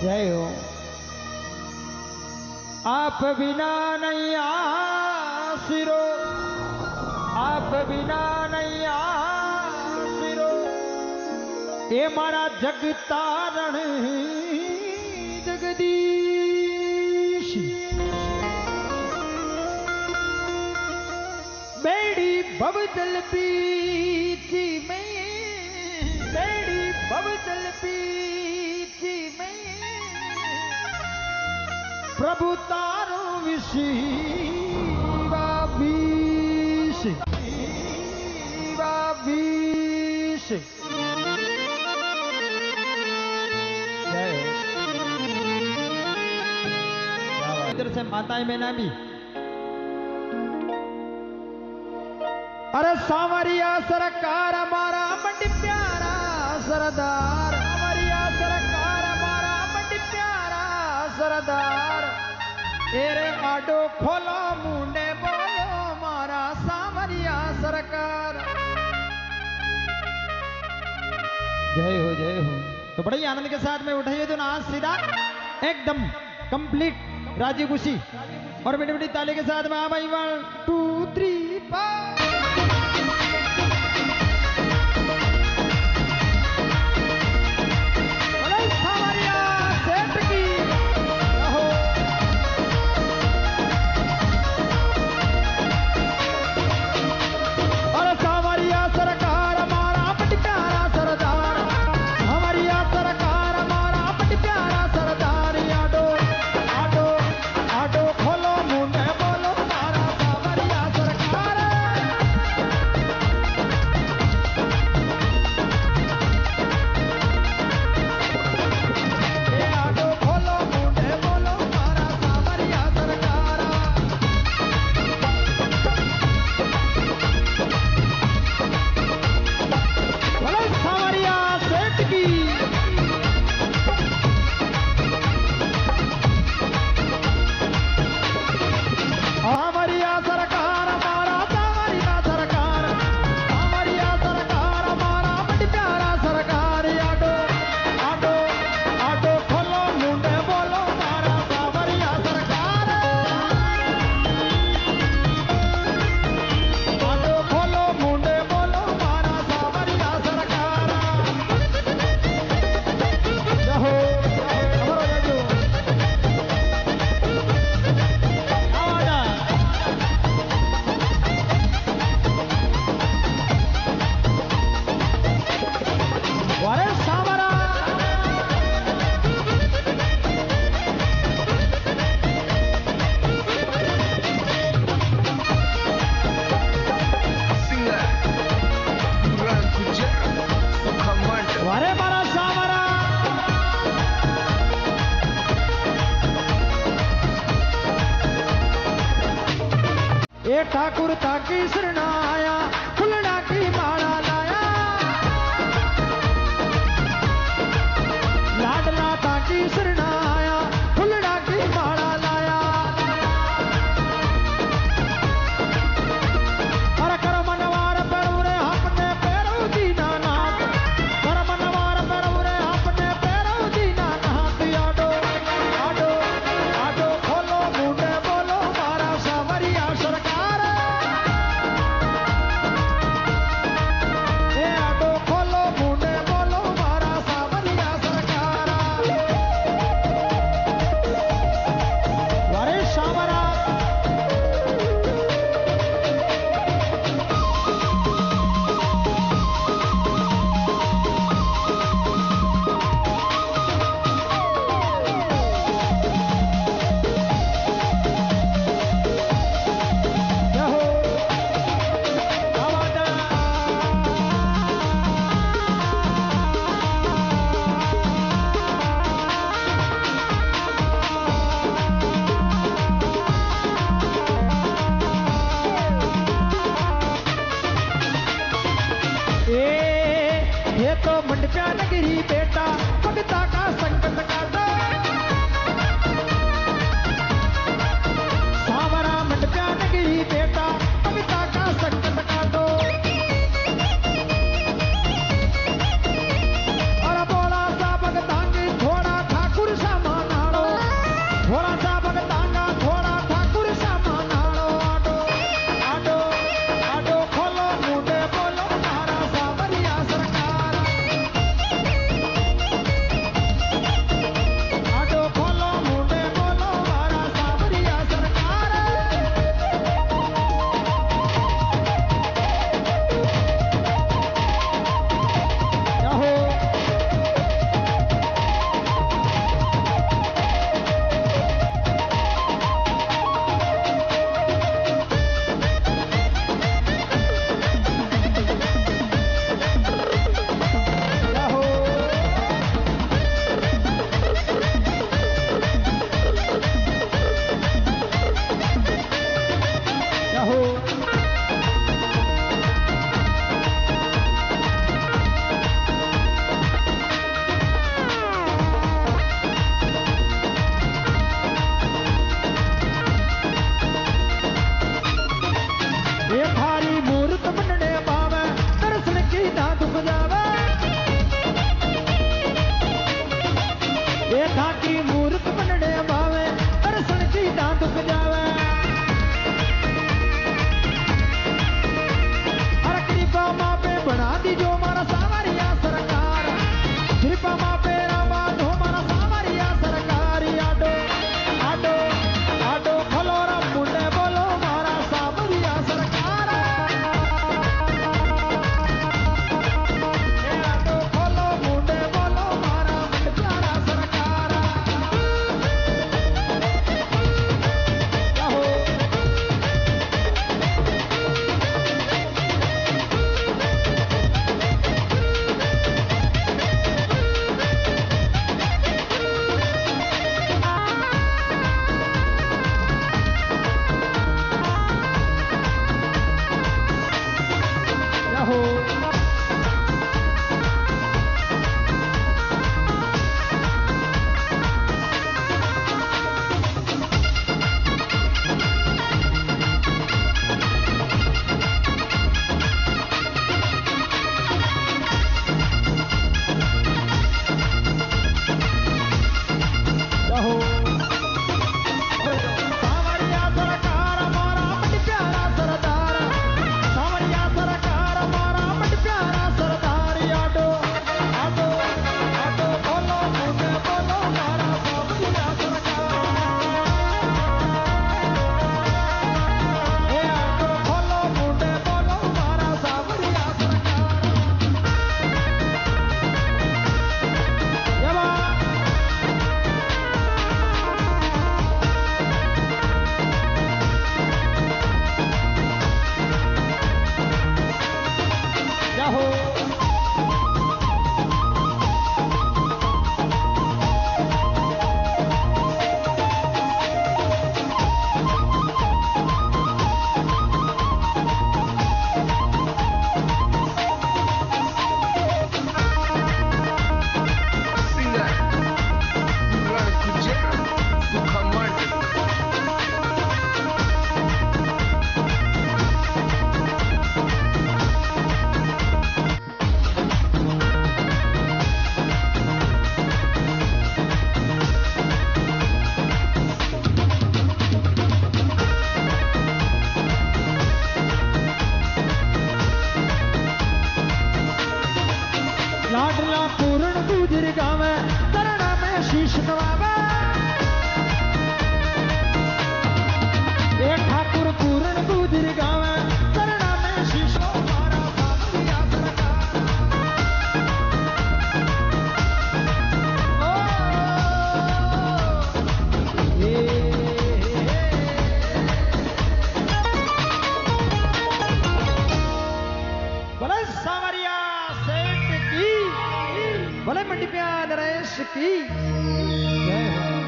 जय हो। आप बिना नहीं आसिरो, आप बिना नहीं आसिरो, ये मारा जगतारण जगदीश। बेड़ी भवजल पीची में, बेड़ी भवजल पीची में, प्रभु तारो विशीवावीश, विशीवावीश। जय हो। इधर से माताएं बहना भी। अरे सांवरिया सरकार हमारा मंडी प्यारा सरदार, सांवरिया सरकार हमारा मंडी प्यारा सरदार। एरे आडो खोलो मुंडे बोलो मारा सांवरिया सरकार। जय हो जय हो। तो बड़े ही आनंद के साथ में उठाइए तो ना सीधा एकदम कंप्लीट राजी खुशी और बड़ी बड़ी ताली के साथ में आ भाई 1 2 3 4। ये ठाकुर ताकी शरणा आया, फुलना की माला लाया, लाडला ताकी शरणा आया, फुलना की माला लाया। अरे कर मनवार पेरूरे अपने पैरों दीना नाथ, कर मनवार पेरूरे अपने पैरों दीना नाथ। आडो आडो आडो खोलो मुंडे बोलो मारा सांवरिया सरकार। ये तो मंडप्या नगरी बेटा भगता का संकट काटो, सावरा मंडप्या नगरी बेटा भगता का संकट काटो। और बोला सा भगता की थोड़ा ठाकुर सा गुजर गावे चरणा में शीश नवावे ए ठाकुर पूर्ण गुजर गावे चरणा में शीश मारा सामरिया सरकार बोले सावरिया सेठ की बोले मंडी प्या नरेश की